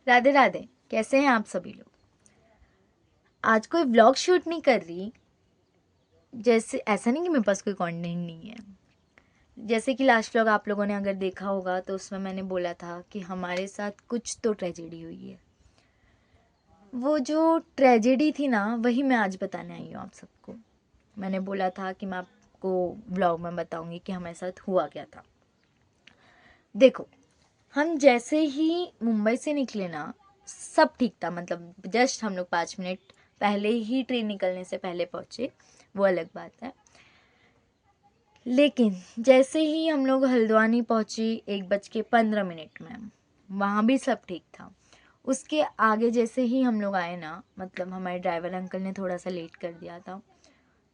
राधे राधे। कैसे हैं आप सभी लोग। आज कोई व्लॉग शूट नहीं कर रही। जैसे ऐसा नहीं कि मेरे पास कोई कंटेंट नहीं है। जैसे कि लास्ट व्लॉग आप लोगों ने अगर देखा होगा तो उसमें मैंने बोला था कि हमारे साथ कुछ तो ट्रेजेडी हुई है। वो जो ट्रेजेडी थी ना, वही मैं आज बताने आई हूँ आप सबको। मैंने बोला था कि मैं आपको व्लॉग में बताऊंगी कि हमारे साथ हुआ क्या था। देखो, हम जैसे ही मुंबई से निकले ना, सब ठीक था। मतलब जस्ट हम लोग 5 मिनट पहले ही ट्रेन निकलने से पहले पहुँचे, वो अलग बात है। लेकिन जैसे ही हम लोग हल्द्वानी पहुँचे 1:15 में, वहाँ भी सब ठीक था। उसके आगे जैसे ही हम लोग आए ना, मतलब हमारे ड्राइवर अंकल ने थोड़ा सा लेट कर दिया था,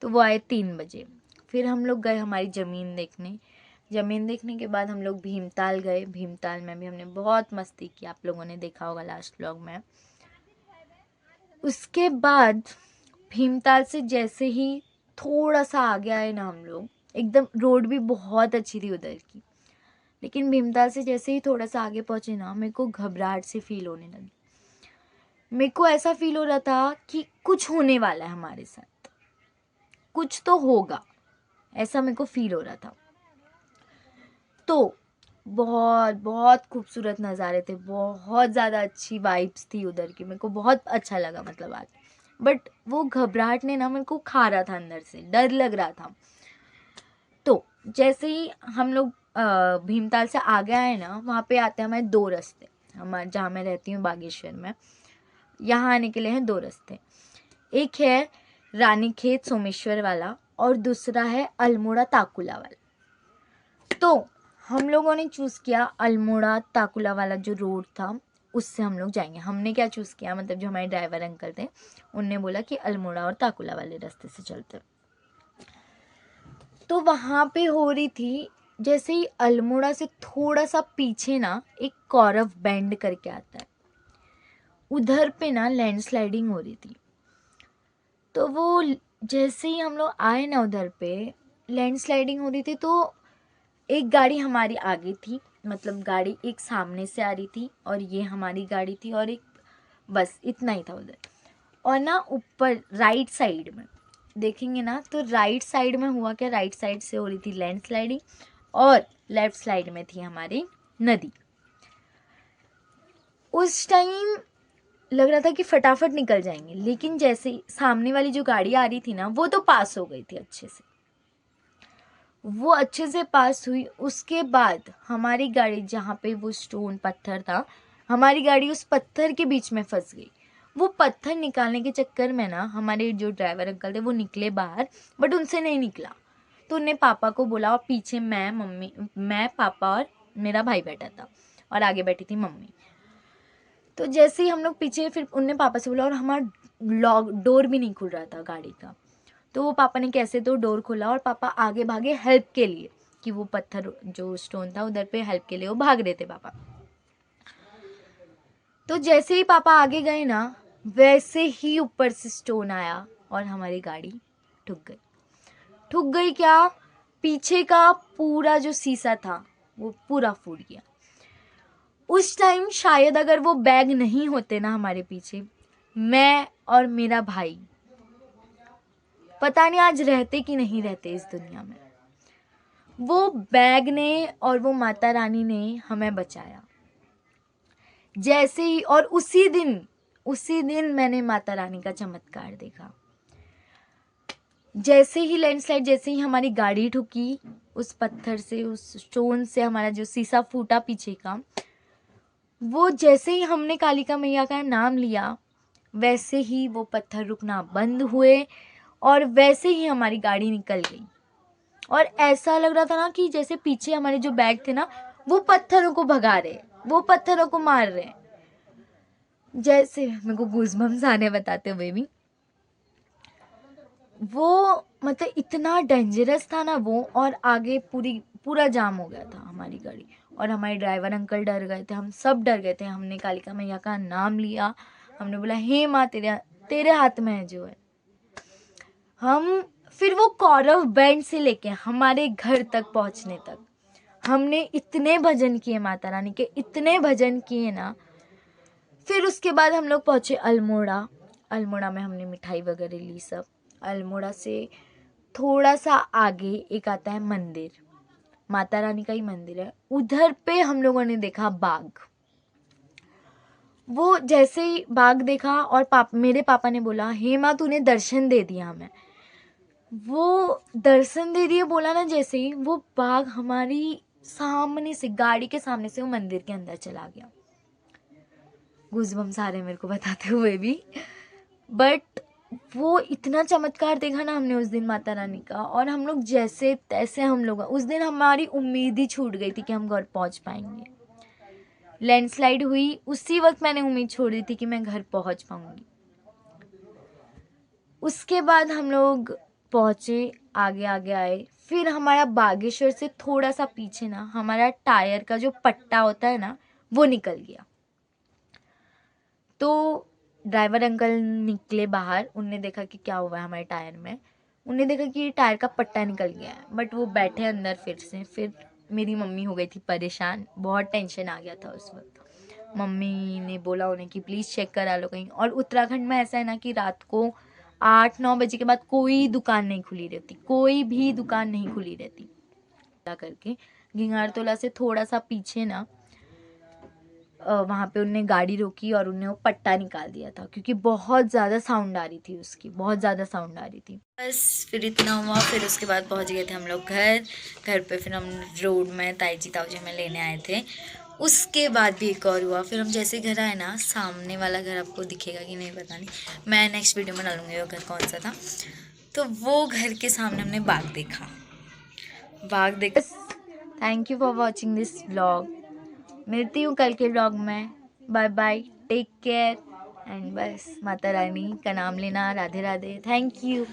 तो वो आए 3 बजे। फिर हम लोग गए हमारी ज़मीन देखने। ज़मीन देखने के बाद हम लोग भीमताल गए। भीमताल में भी हमने बहुत मस्ती की, आप लोगों ने देखा होगा लास्ट व्लॉग में। उसके बाद भीमताल से जैसे ही थोड़ा सा आगे आए ना हम लोग, एकदम रोड भी बहुत अच्छी थी उधर की। लेकिन भीमताल से जैसे ही थोड़ा सा आगे पहुँचे ना, मेरे को घबराहट से फील होने लगी। मेरे को ऐसा फील हो रहा था कि कुछ होने वाला है हमारे साथ, कुछ तो होगा, ऐसा मेरे को फील हो रहा था। तो बहुत बहुत खूबसूरत नज़ारे थे, बहुत ज़्यादा अच्छी वाइब्स थी उधर की। मेरे को बहुत अच्छा लगा मतलब आज। बट वो घबराहट ने ना मेरे को खा रहा था, अंदर से डर लग रहा था। तो जैसे ही हम लोग भीमताल से आगे आए ना, वहाँ पे आते हैं हमारे 2 रास्ते। हमारे जहाँ मैं रहती हूँ बागेश्वर में, यहाँ आने के लिए हैं 2 रास्ते। एक है रानीखेत सोमेश्वर वाला और दूसरा है अल्मोड़ा ताकुला वाला। तो हम लोगों ने चूज़ किया अल्मोड़ा ताकुला वाला जो रोड था, उससे हम लोग जाएंगे। हमने क्या चूज़ किया, मतलब जो हमारे ड्राइवर अंकल थे उनने बोला कि अल्मोड़ा और ताकुला वाले रास्ते से चलते। तो वहाँ पे हो रही थी, जैसे ही अल्मोड़ा से थोड़ा सा पीछे ना एक कौरव बेंड करके आता है, उधर पे ना लैंडस्लाइडिंग हो रही थी। तो वो जैसे ही हम लोग आए ना, उधर पे लैंडस्लाइडिंग हो रही थी। तो एक गाड़ी हमारी आगे थी, मतलब गाड़ी एक सामने से आ रही थी और ये हमारी गाड़ी थी, और एक, बस इतना ही था उधर। और ना ऊपर राइट साइड में देखेंगे ना, तो राइट साइड में हुआ क्या, राइट साइड से हो रही थी लैंडस्लाइडिंग और लेफ्ट साइड में थी हमारी नदी। उस टाइम लग रहा था कि फटाफट निकल जाएंगे, लेकिन जैसे ही सामने वाली जो गाड़ी आ रही थी ना, वो तो पास हो गई थी अच्छे से। वो अच्छे से पास हुई। उसके बाद हमारी गाड़ी, जहाँ पे वो स्टोन पत्थर था, हमारी गाड़ी उस पत्थर के बीच में फंस गई। वो पत्थर निकालने के चक्कर में ना हमारे जो ड्राइवर अंकल थे वो निकले बाहर, बट उनसे नहीं निकला। तो उनने पापा को बोला, और पीछे मैं, मम्मी, मैं, पापा और मेरा भाई बैठा था, और आगे बैठी थी मम्मी। तो जैसे ही हम लोग पीछे, फिर उनने पापा से बोला, और हमारा लॉक डोर भी नहीं खुल रहा था गाड़ी का। तो वो पापा ने कैसे तो डोर खोला और पापा आगे भागे हेल्प के लिए, कि वो पत्थर जो स्टोन था उधर पे हेल्प के लिए वो भाग रहे थे पापा। तो जैसे ही पापा आगे गए ना, वैसे ही ऊपर से स्टोन आया और हमारी गाड़ी ठुक गई। ठुक गई क्या, पीछे का पूरा जो शीशा था वो पूरा फूट गया। उस टाइम शायद अगर वो बैग नहीं होते ना हमारे पीछे, मैं और मेरा भाई पता नहीं आज रहते कि नहीं रहते इस दुनिया में। वो बैग ने और वो माता रानी ने हमें बचाया। जैसे ही, और उसी दिन मैंने माता रानी का चमत्कार देखा। जैसे ही लैंडस्लाइड, जैसे ही हमारी गाड़ी ठुकी उस पत्थर से, उस स्टोन से हमारा जो शीशा फूटा पीछे का, वो जैसे ही हमने कालिका मैया का नाम लिया, वैसे ही वो पत्थर रुकना बंद हुए और वैसे ही हमारी गाड़ी निकल गई। और ऐसा लग रहा था ना कि जैसे पीछे हमारे जो बैग थे ना, वो पत्थरों को भगा रहे, वो पत्थरों को मार रहे। जैसे मेरे को गूज़बम्स आने बताते हुए भी। वो मतलब इतना डेंजरस था ना वो, और आगे पूरा जाम हो गया था हमारी गाड़ी, और हमारे ड्राइवर अंकल डर गए थे, हम सब डर गए थे। हमने कालिका मैया का नाम लिया, हमने बोला, हे माँ, तेरे हाथ में है जो है। हम फिर वो कौरव बैंड से लेके हमारे घर तक पहुंचने तक हमने इतने भजन किए, माता रानी के इतने भजन किए ना। फिर उसके बाद हम लोग पहुँचे अल्मोड़ा। अल्मोड़ा में हमने मिठाई वगैरह ली सब। अल्मोड़ा से थोड़ा सा आगे एक आता है मंदिर, माता रानी का ही मंदिर है। उधर पे हम लोगों ने देखा बाघ। वो जैसे ही बाघ देखा और मेरे पापा ने बोला, हेमा तूने दर्शन दे दिया हमें। वो दर्शन दे दिए बोला ना, जैसे ही वो बाघ हमारी सामने से, गाड़ी के सामने से वो मंदिर के अंदर चला गया। गूज़बम्स आ रहे मेरे को बताते हुए भी। बट वो इतना चमत्कार देखा ना हमने उस दिन माता रानी का, और हम लोग जैसे तैसे, हम लोग उस दिन हमारी उम्मीद ही छूट गई थी कि हम घर पहुंच पाएंगे। लैंडस्लाइड हुई उसी वक्त मैंने उम्मीद छोड़ दी थी कि मैं घर पहुंच पाऊंगी। उसके बाद हम लोग पहुंचे, आगे आगे आए। फिर हमारा बागेश्वर से थोड़ा सा पीछे ना, हमारा टायर का जो पट्टा होता है ना, वो निकल गया। तो ड्राइवर अंकल निकले बाहर, उनने देखा कि क्या हुआ है हमारे टायर में। उनने देखा कि टायर का पट्टा निकल गया है, बट वो बैठे अंदर फिर से। फिर मेरी मम्मी हो गई थी परेशान, बहुत टेंशन आ गया था उस वक्त। मम्मी ने बोला उन्हें कि प्लीज़ चेक करा लो कहीं। और उत्तराखंड में ऐसा है ना कि रात को 8-9 बजे के बाद कोई दुकान नहीं खुली रहती, कोई भी दुकान नहीं खुली रहती। करके गिंगारतोला से थोड़ा सा पीछे ना, वहाँ पे उनने गाड़ी रोकी और उनने वो पट्टा निकाल दिया था, क्योंकि बहुत ज़्यादा साउंड आ रही थी उसकी, बहुत ज़्यादा साउंड आ रही थी। बस फिर इतना हुआ। फिर उसके बाद पहुँच गए थे हम लोग घर पे। फिर हम रोड में ताऊजी हमें लेने आए थे। उसके बाद भी एक और हुआ। फिर हम जैसे घर आए ना, सामने वाला घर आपको दिखेगा कि नहीं पता नहीं, मैं नेक्स्ट वीडियो में डालूंगी वो घर कौन सा था। तो वो घर के सामने हमने बाघ देखा। Thank you for watching this vlog. मिलती हूँ कल के व्लॉग में। Bye bye, take care. And बस माता रानी का नाम लेना, राधे राधे, थैंक यू।